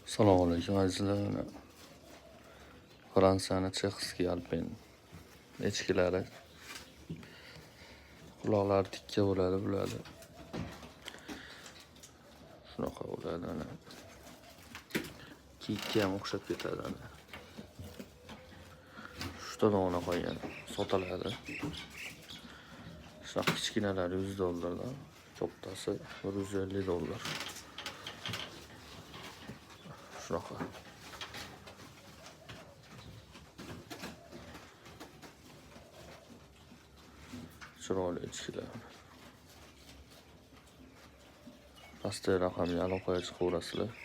Assalomu alaykum azizlar. Fransiyani Chexskiy Alpen echkilari. Quloqlari tikka bo'ladi bularni. Shunaqa bo'ladi ana. Kiyikka ham o'xshab ketadi ana. Shuncha dona qo'ygan, sotiladi. Shunaqa kichkinalari $100, kattasi $150. Shunaqa. Chiroyli echkilar. Pastda raqamli aloqaga chiqaverasizlar.